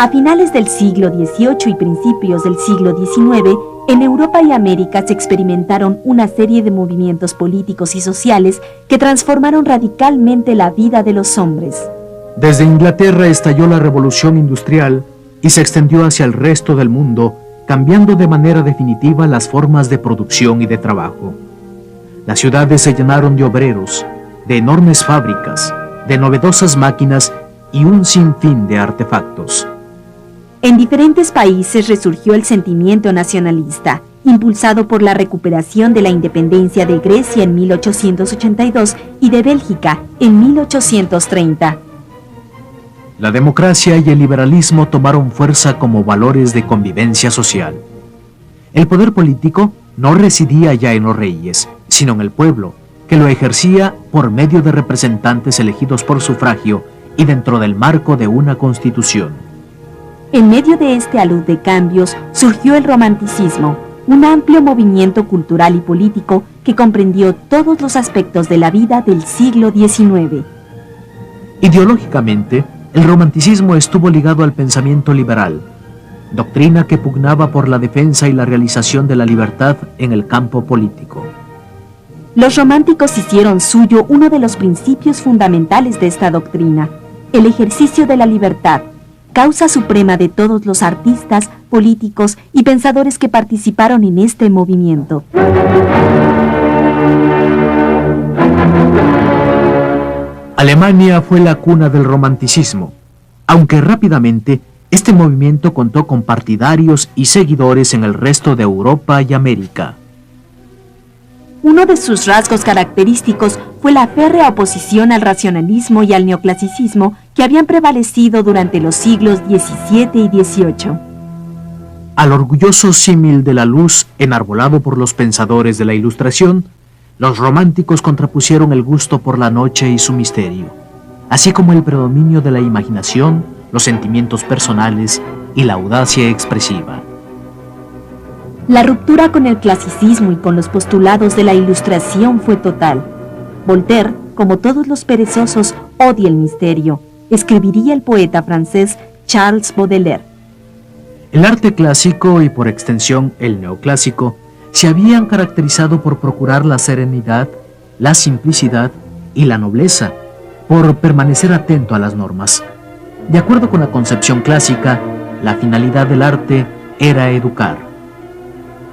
A finales del siglo XVIII y principios del siglo XIX, en Europa y América se experimentaron una serie de movimientos políticos y sociales que transformaron radicalmente la vida de los hombres. Desde Inglaterra estalló la Revolución Industrial y se extendió hacia el resto del mundo, cambiando de manera definitiva las formas de producción y de trabajo. Las ciudades se llenaron de obreros, de enormes fábricas, de novedosas máquinas y un sinfín de artefactos. En diferentes países resurgió el sentimiento nacionalista, impulsado por la recuperación de la independencia de Grecia en 1882 y de Bélgica en 1830. La democracia y el liberalismo tomaron fuerza como valores de convivencia social. El poder político no residía ya en los reyes, sino en el pueblo, que lo ejercía por medio de representantes elegidos por sufragio y dentro del marco de una constitución. En medio de este alud de cambios surgió el romanticismo, un amplio movimiento cultural y político que comprendió todos los aspectos de la vida del siglo XIX. Ideológicamente, el romanticismo estuvo ligado al pensamiento liberal, doctrina que pugnaba por la defensa y la realización de la libertad en el campo político. Los románticos hicieron suyo uno de los principios fundamentales de esta doctrina, el ejercicio de la libertad, causa suprema de todos los artistas, políticos y pensadores que participaron en este movimiento. Alemania fue la cuna del romanticismo, aunque rápidamente este movimiento contó con partidarios y seguidores en el resto de Europa y América. Uno de sus rasgos característicos fue la férrea oposición al racionalismo y al neoclasicismo que habían prevalecido durante los siglos XVII y XVIII. Al orgulloso símil de la luz enarbolado por los pensadores de la Ilustración, los románticos contrapusieron el gusto por la noche y su misterio, así como el predominio de la imaginación, los sentimientos personales y la audacia expresiva. La ruptura con el clasicismo y con los postulados de la Ilustración fue total. Voltaire, como todos los perezosos, odia el misterio, escribiría el poeta francés Charles Baudelaire. El arte clásico y por extensión el neoclásico se habían caracterizado por procurar la serenidad, la simplicidad y la nobleza, por permanecer atento a las normas. De acuerdo con la concepción clásica, la finalidad del arte era educar.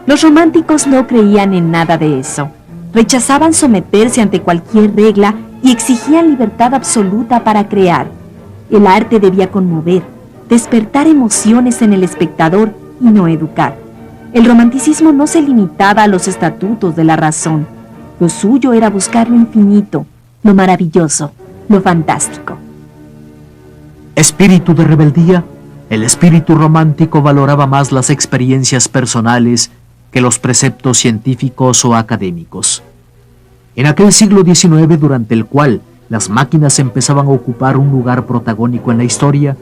Los románticos no creían en nada de eso. Rechazaban someterse ante cualquier regla y exigían libertad absoluta para crear. El arte debía conmover, despertar emociones en el espectador y no educar. El romanticismo no se limitaba a los estatutos de la razón. Lo suyo era buscar lo infinito, lo maravilloso, lo fantástico. Espíritu de rebeldía, el espíritu romántico valoraba más las experiencias personales que los preceptos científicos o académicos. En aquel siglo XIX, durante el cual las máquinas empezaban a ocupar un lugar protagónico en la historia,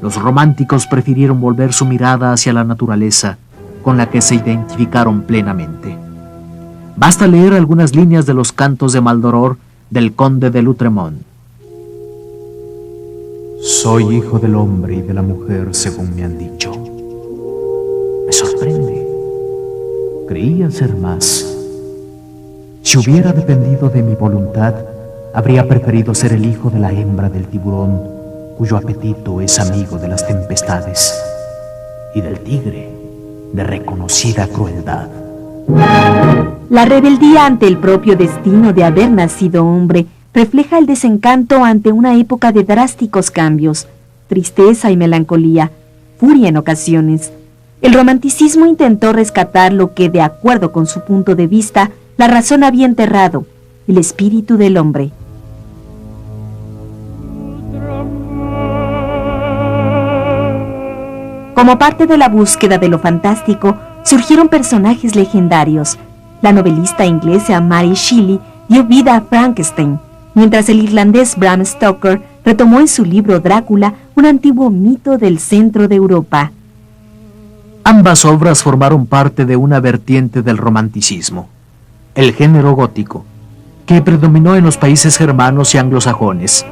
los románticos prefirieron volver su mirada hacia la naturaleza, con la que se identificaron plenamente. Basta leer algunas líneas de los cantos de Maldoror del conde de Lautréamont. Soy hijo del hombre y de la mujer, según me han dicho. Me sorprende. Creía ser más. Si hubiera dependido de mi voluntad, habría preferido ser el hijo de la hembra del tiburón, cuyo apetito es amigo de las tempestades, y del tigre, de reconocida crueldad. La rebeldía ante el propio destino de haber nacido hombre refleja el desencanto ante una época de drásticos cambios, tristeza y melancolía, furia en ocasiones. El romanticismo intentó rescatar lo que, de acuerdo con su punto de vista, la razón había enterrado, el espíritu del hombre. Como parte de la búsqueda de lo fantástico, surgieron personajes legendarios. La novelista inglesa Mary Shelley dio vida a Frankenstein, mientras el irlandés Bram Stoker retomó en su libro Drácula un antiguo mito del centro de Europa. Ambas obras formaron parte de una vertiente del romanticismo, el género gótico, que predominó en los países germanos y anglosajones.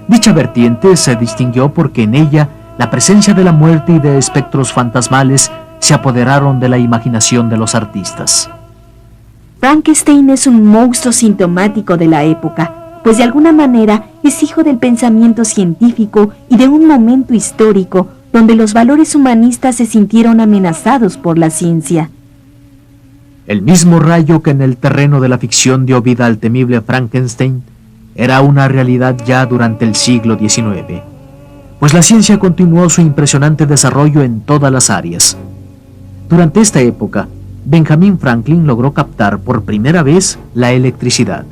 Dicha vertiente se distinguió porque en ella la presencia de la muerte y de espectros fantasmales se apoderaron de la imaginación de los artistas. Frankenstein es un monstruo sintomático de la época, pues de alguna manera es hijo del pensamiento científico y de un momento histórico donde los valores humanistas se sintieron amenazados por la ciencia. El mismo rayo que en el terreno de la ficción dio vida al temible Frankenstein era una realidad ya durante el siglo XIX, pues la ciencia continuó su impresionante desarrollo en todas las áreas. Durante esta época, Benjamin Franklin logró captar por primera vez la electricidad.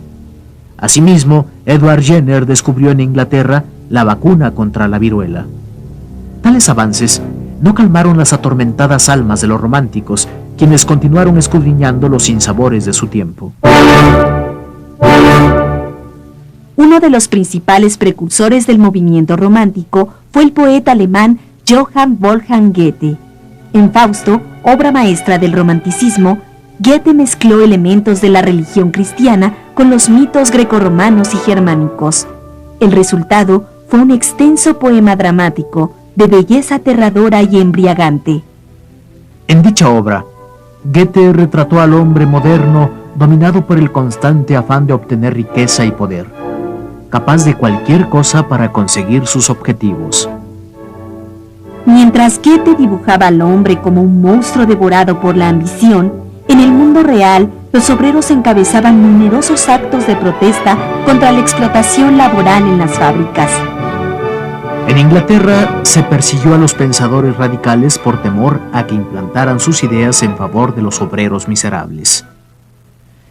Asimismo, Edward Jenner descubrió en Inglaterra la vacuna contra la viruela. Tales avances no calmaron las atormentadas almas de los románticos, quienes continuaron escudriñando los sinsabores de su tiempo. Uno de los principales precursores del movimiento romántico fue el poeta alemán Johann Wolfgang Goethe. En Fausto, obra maestra del romanticismo, Goethe mezcló elementos de la religión cristiana con los mitos grecorromanos y germánicos. El resultado fue un extenso poema dramático, de belleza aterradora y embriagante. En dicha obra, Goethe retrató al hombre moderno dominado por el constante afán de obtener riqueza y poder, capaz de cualquier cosa para conseguir sus objetivos. Mientras Goethe dibujaba al hombre como un monstruo devorado por la ambición, en el mundo real los obreros encabezaban numerosos actos de protesta contra la explotación laboral en las fábricas. En Inglaterra se persiguió a los pensadores radicales por temor a que implantaran sus ideas en favor de los obreros miserables.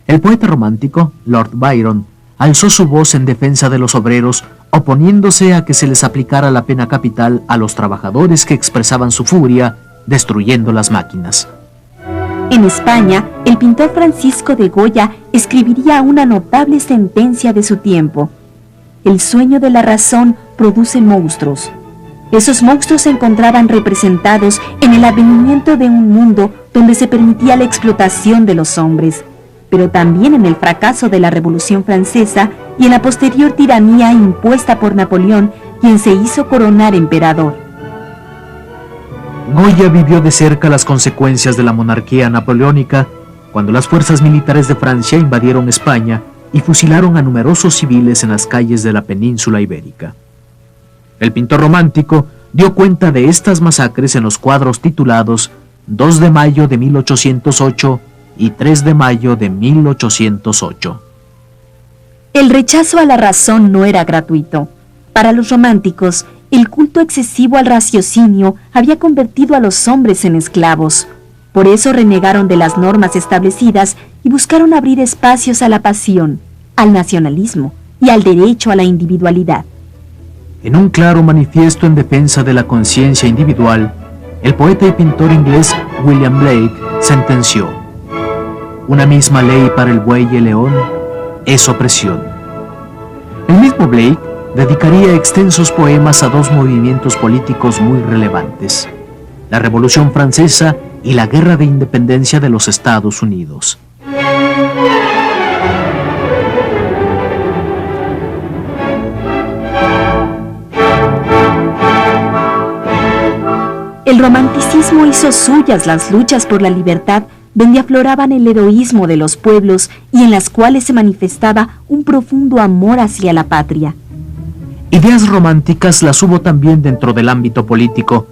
El poeta romántico, Lord Byron, alzó su voz en defensa de los obreros, oponiéndose a que se les aplicara la pena capital a los trabajadores que expresaban su furia, destruyendo las máquinas. En España, el pintor Francisco de Goya escribiría una notable sentencia de su tiempo. El sueño de la razón produce monstruos. Esos monstruos se encontraban representados en el advenimiento de un mundo donde se permitía la explotación de los hombres, pero también en el fracaso de la Revolución Francesa y en la posterior tiranía impuesta por Napoleón, quien se hizo coronar emperador. Goya vivió de cerca las consecuencias de la monarquía napoleónica cuando las fuerzas militares de Francia invadieron España y fusilaron a numerosos civiles en las calles de la península ibérica. El pintor romántico dio cuenta de estas masacres en los cuadros titulados 2 de mayo de 1808 y 3 de mayo de 1808. El rechazo a la razón no era gratuito. Para los románticos, el culto excesivo al raciocinio había convertido a los hombres en esclavos. Por eso renegaron de las normas establecidas y buscaron abrir espacios a la pasión, al nacionalismo y al derecho a la individualidad. En un claro manifiesto en defensa de la conciencia individual, el poeta y pintor inglés William Blake sentenció: una misma ley para el buey y el león es opresión. El mismo Blake dedicaría extensos poemas a dos movimientos políticos muy relevantes: la Revolución Francesa y la Guerra de Independencia de los Estados Unidos. El romanticismo hizo suyas las luchas por la libertad, donde afloraban el heroísmo de los pueblos y en las cuales se manifestaba un profundo amor hacia la patria. Ideas románticas las hubo también dentro del ámbito político,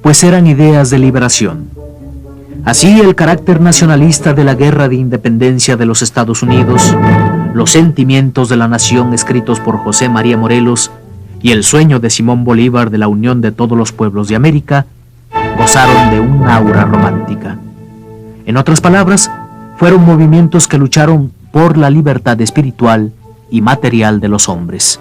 pues eran ideas de liberación. Así, el carácter nacionalista de la Guerra de Independencia de los Estados Unidos, los sentimientos de la nación escritos por José María Morelos y el sueño de Simón Bolívar de la unión de todos los pueblos de América, gozaron de un aura romántica. En otras palabras, fueron movimientos que lucharon por la libertad espiritual y material de los hombres.